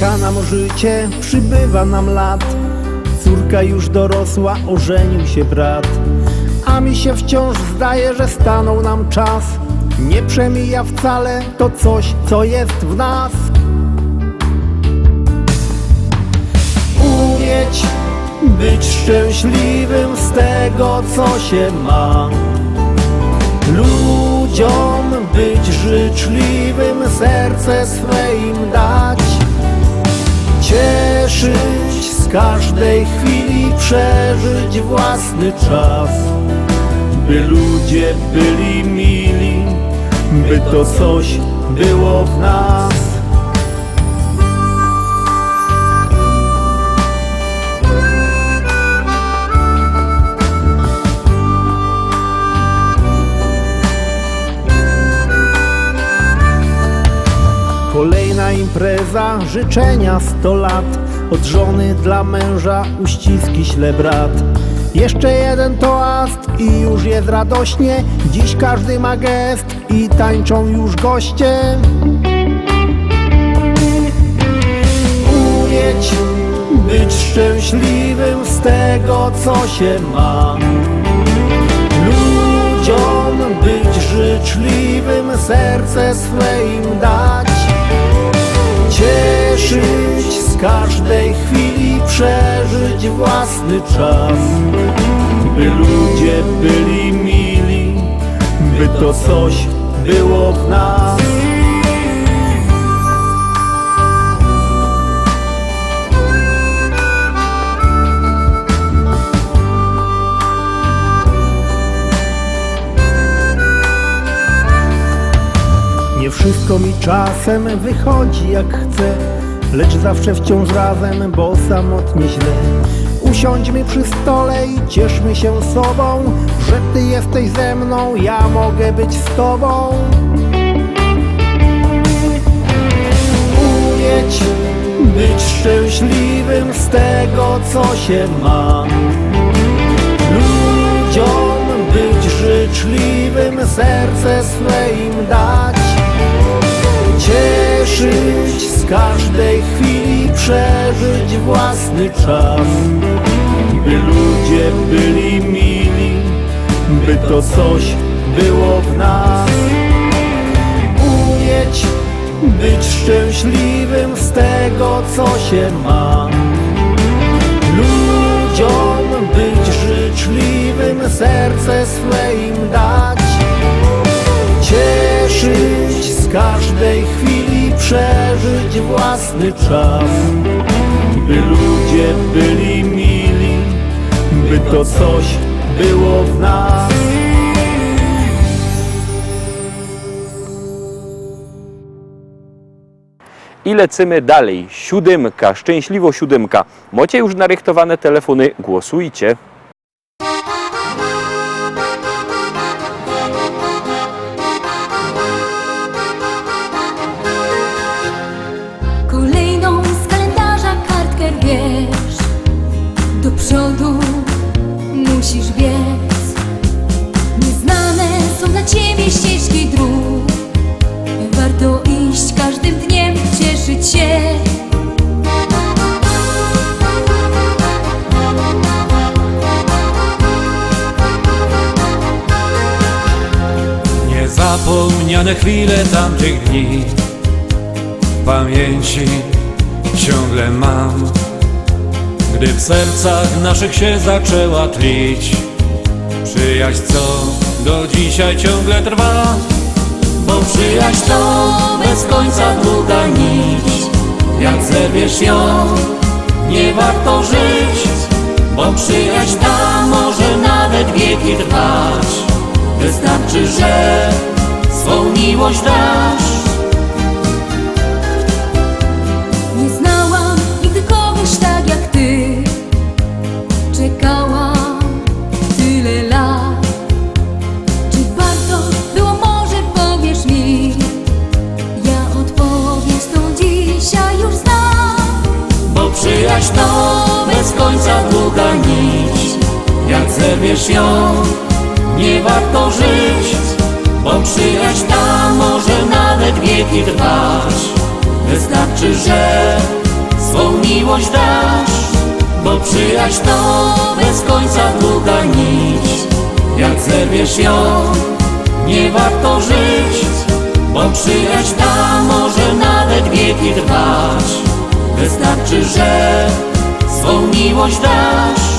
Ucieka nam życie, przybywa nam lat. Córka już dorosła, ożenił się brat. A mi się wciąż zdaje, że stanął nam czas. Nie przemija wcale to coś, co jest w nas. Umieć być szczęśliwym z tego, co się ma. Ludziom być życzliwym, serce swe im dać. Cieszyć z każdej chwili, przeżyć własny czas. By ludzie byli mili, by to coś było w nas. Kolejna impreza, życzenia 100 lat. Od żony dla męża uściski śle brat. Jeszcze jeden toast i już jest radośnie. Dziś każdy ma gest i tańczą już goście. Umieć być szczęśliwym z tego, co się ma. Ludziom być życzliwym, serce swe im dać. Cieszyć z każdej chwili, przeżyć własny czas. By ludzie byli mili, by to coś było w nas. Nie wszystko mi czasem wychodzi jak chcę, lecz zawsze wciąż razem, bo samotnie źle. Usiądźmy przy stole i cieszmy się sobą, że ty jesteś ze mną, ja mogę być z tobą. Umieć być szczęśliwym z tego, co się ma. Ludziom być życzliwym, serce swe im dać. Cieszyć z każdej chwili, przeżyć własny czas. By ludzie byli mili, by to coś było w nas. Umieć być szczęśliwym z tego, co się ma. Ludziom być życzliwym, serce swe im dać. Cieszyć z każdej chwili, przeżyć własny czas. By ludzie byli mili, by to coś było w nas. I lecimy dalej. 7. Szczęśliwo 7. Macie już narychtowane telefony? Głosujcie. Kolejną z kalendarza kartkę bierz. Do przodu musisz biec. Nieznane są dla ciebie ścieżki dróg. Warto iść każdym dniem, cieszyć się. Niezapomniane chwile tamtych dni w pamięci ciągle mam. Gdy w sercach naszych się zaczęła tlić przyjaźń, co do dzisiaj ciągle trwa. Bo przyjaźń to bez końca długa nić. Jak zerwiesz ją, nie warto żyć. Bo przyjaźń ta może nawet wieki trwać. Wystarczy, że swą miłość dasz. Nie znałam nigdy kogoś tak jak ty. Czekałam tyle lat. Czy warto było, może powiesz mi? Ja odpowiedź tą dzisiaj już znam. Bo przyjaźń to bez końca długa nić. Jak zerwiesz ją, nie warto żyć. Bo przyjaźń ta może nawet wieki trwać. Wystarczy, że miłość dasz, bo przyjaźń to bez końca długa nić. Jak zerwiesz ją, nie warto żyć, bo przyjaźń ta może nawet wieki trwać. Wystarczy, że swą miłość dasz.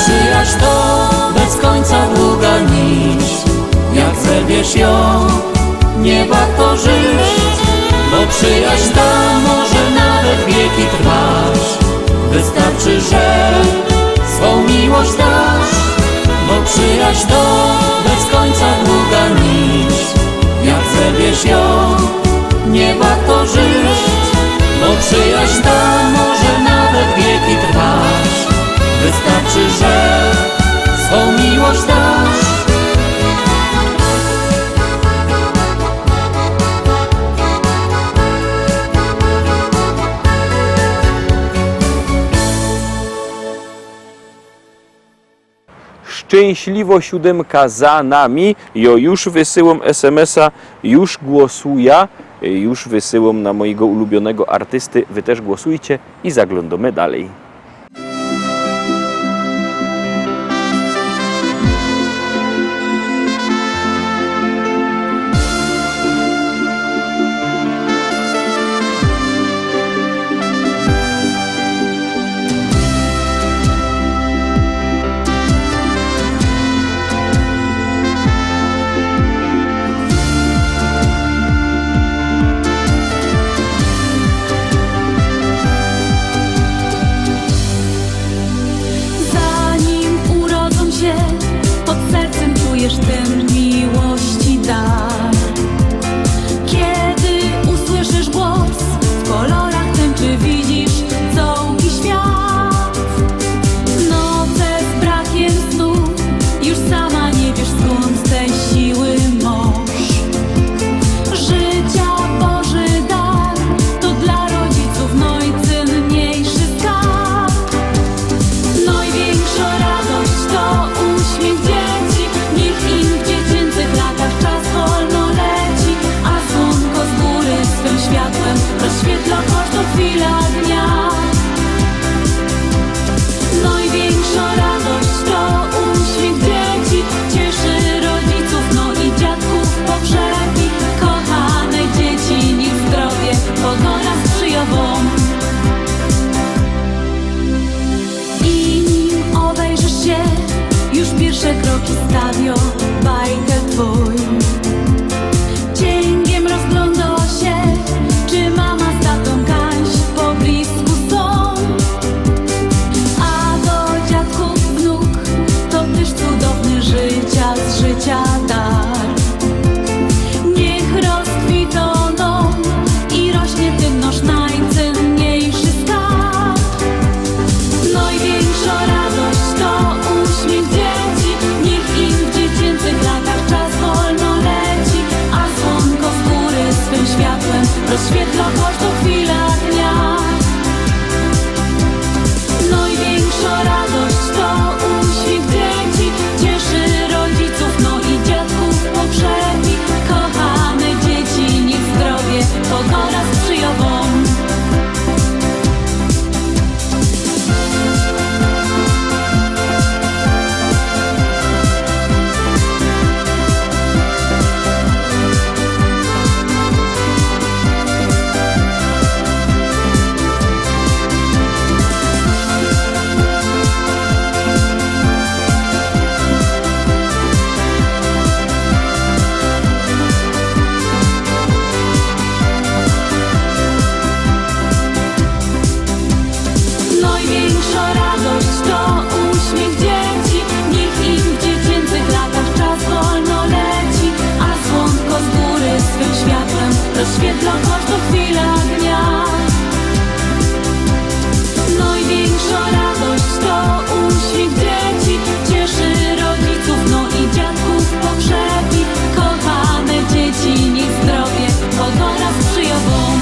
Przyjaźń to bez końca długa nić. Jak zerwiesz ją, nie warto żyć, bo przyjaźń ta może nawet wieki trwać. Wystarczy, że swą miłość dasz, bo przyjaźń to bez końca długa nić. Jak zerwiesz ją, nie warto żyć, bo przyjaźń ta może nawet wieki trwać. Wystarczy, że swą miłość dasz. Szczęśliwo siódemka za nami. Ja już wysyłam SMS-a, już głosuję, już wysyłam na mojego ulubionego artysty. Wy też głosujcie i zaglądamy dalej. Ten miłości dar. Kiedy usłyszysz głos, w kolorach tęczy widzisz całki świat. Noce z brakiem snu, już sama nie wiesz skąd tej siły moż. Życia Boży dar, to dla rodziców najcenniejszy skarb. Największa radość to uśmiech dzieci. Niech im w dziecięcych latach czas wolno leci, a słonko z góry swym światłem rozświetla każdą chwilę dnia. Największa radość to uśmiech dzieci, cieszy rodziców, no i dziadków pogrzeby. Kochane dzieci, niech zdrowie pogoda sprzyja wam. I nim obejrzysz się, już pierwsze kroki stawio bajkę twój. Cięgiem rozgląda się, czy mama z tatą Kaś po blisku są. A do dziadków wnuk to też cudowny życia z życia dar. Niech rozkwitą i rośnie tym nasz najcenniejszy skarb. Największa radość to uśmiech dzieci. Niech im w dziecięcych latach czas wolno leci, a słonko z góry swym światłem rozświetla każdą chwilę dnia. Największa radość to uśmiech dzieci, cieszy rodziców, no i dziadków pogrzeby. Kochane dzieci, niech zdrowie pogoda sprzyja wam. Największa radość to uśmiech dzieci. Niech im w dziecięcych latach czas wolno leci, a słonko z góry swym światłem rozświetla każdą chwilę dnia. Największa radość to uśmiech dzieci, cieszy rodziców, no i dziadków pogrzeby. Kochane dzieci, niech zdrowie pogoda sprzyja wam.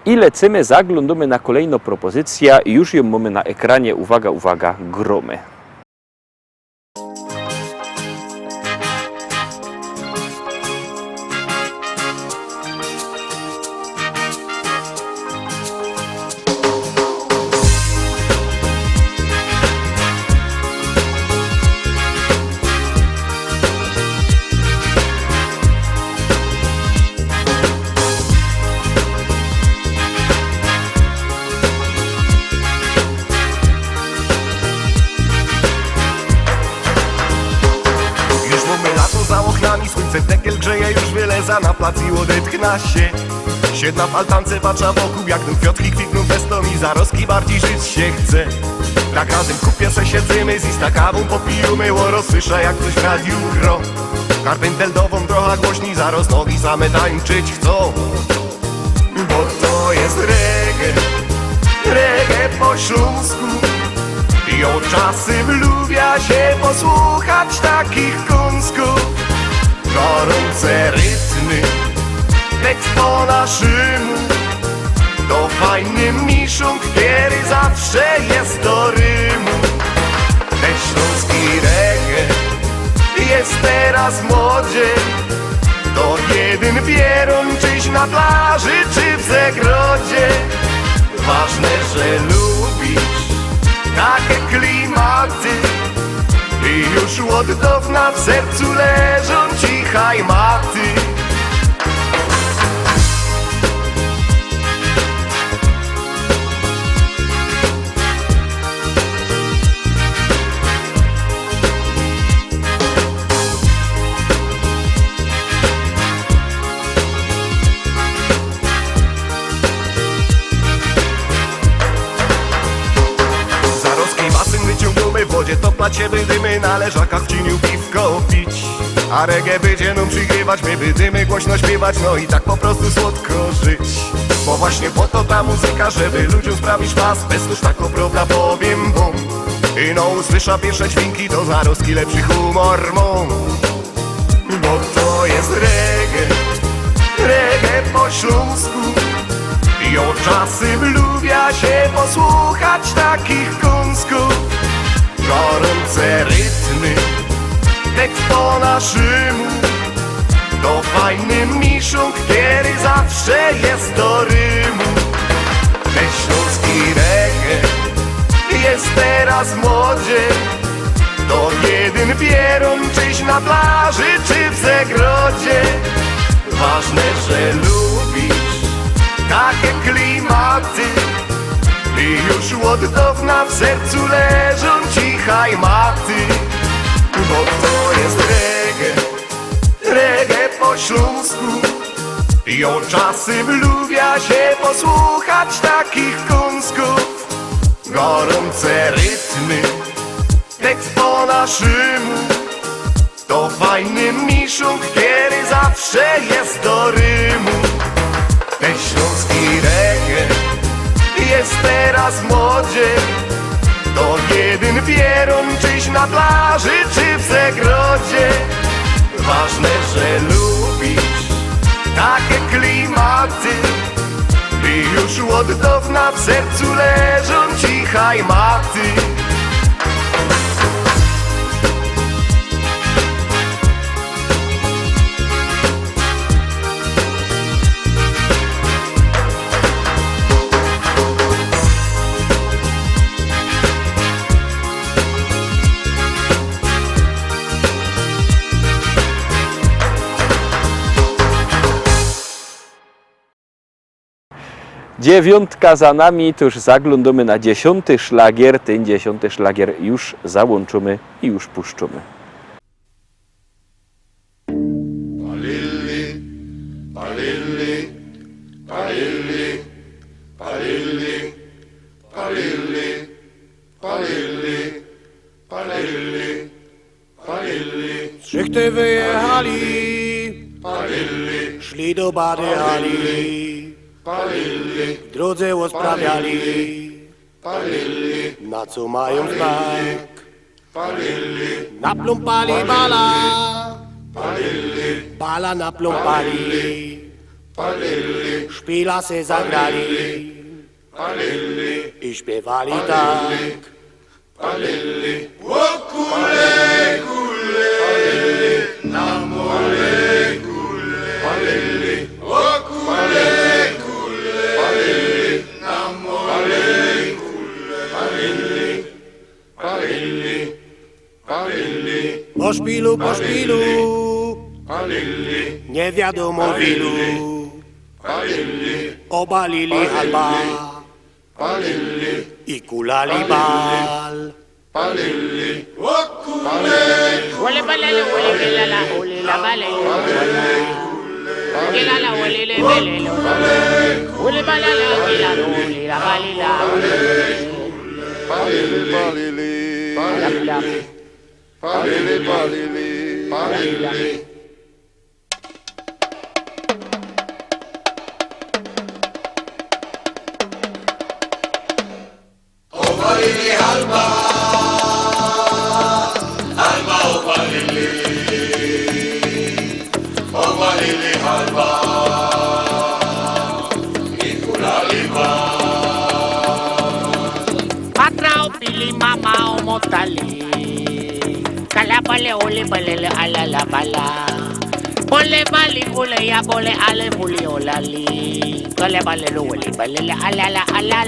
I lecimy, zaglądamy na kolejną propozycję. Już ją mamy na ekranie. Uwaga, uwaga, gromy. Słońce tekiel grzeje, już wyleza na plac i odetchna się. Siedna w altance, patrza wokół, jak tym kwiatki kwitną festą i zaroski bardziej żyć się chce. Na każdym kupie se siedzimy, z ista kawą popijemy, rozsłysza jak coś w radiu gro. Karpenteldową trochę głośniej, zaraz nogi same tańczyć chcą. Bo to jest reggae, reggae po śląsku. I od czasem lubia się posłuchać takich kąsków. Gorące rytmy, tekst po naszemu. To fajny miszunk, który zawsze jest do rymu. Ten śląski reggae jest teraz w modzie. To jeden pierun, czyś na plaży, czy w zagrodzie. Ważne, że lubisz takie klimaty. I już od dawna w sercu leżą cichaj maty. W wodzie to placie będziemy na leżakach w cieniu piwko pić. A reggae będzie nam przygrywać, my będziemy głośno śpiewać, no i tak po prostu słodko żyć. Bo właśnie po to ta muzyka, żeby ludziom sprawić pas, bez tuż tak prawda powiem bum. I no usłysza pierwsze dźwięki, to zaroski lepszy humor mą. Bo to jest reggae, reggae po śląsku. I od czasem lubia się posłuchać takich kąsków. Gorące rytmy, tekst po naszemu. To fajny miszunk, który zawsze jest do rymu. Ten śląski reggae jest teraz w modzie. To jeden pierun, czyś na plaży, czy w zagrodzie. Ważne, że lubisz takie klimaty. I już od dawna w sercu leżą cichaj maty. Bo to jest reggae, reggae po śląsku. I od czasem lubia się posłuchać takich kąsków. Gorące rytmy, tekst po naszemu. To fajny miszunk, który zawsze jest do rymu. Ten śląski reggae jest teraz w modzie. To jeden pierun, czyś na plaży, czy w zagrodzie. Ważne, że lubisz takie klimaty. I już od dawna w sercu leżą cichaj maty. Dziewiątka za nami, to już zaglądamy na 10. szlagier. Ten 10. szlagier już załączymy i już puszczymy. Palilli, palilli, palilli, palilli, palilli, palilli, palilli, palilli. Szychty wyjechali, Palilli, szli do Bady Hali. palilli, W drodze rozprawiali, palilli, na co mają znak. palilli, Napląpali bala, palilli, bala napląpali. Szpila se zagrali i śpiewali tak. Po szpilu, nie wiadomo w ilu, obalili halba i kulali bal. Ole balele, ole belala, ole la balele, ole la la, ole le belele, ole balala, ole la, ole la balela, Patrao pili mama o motali, kalapale ole balele ala la bala, ole bali bule ya bole ale buli olali, kalapale lo ole balele ala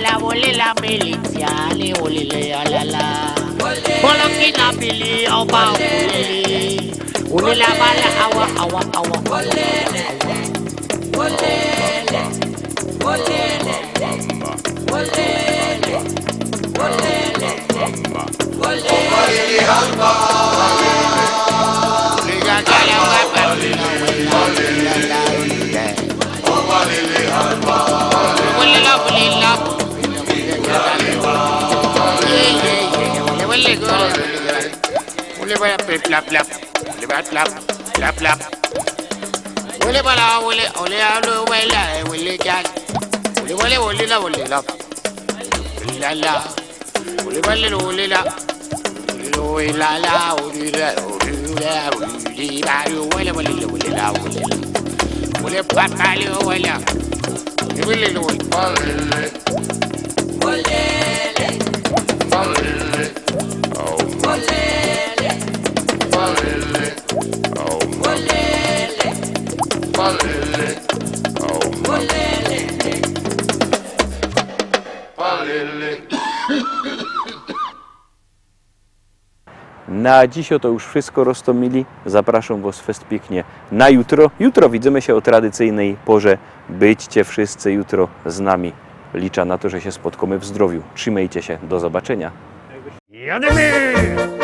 la ole la militia ale ole le ala la, bolo kina pili oba ole la bala awa Na dziś to już wszystko, Rostomili. Zapraszam Was fest pięknie na jutro. Jutro widzimy się o tradycyjnej porze. Byćcie wszyscy jutro z nami. Liczę na to, że się spotkamy w zdrowiu. Trzymajcie się. Do zobaczenia. Jadymy!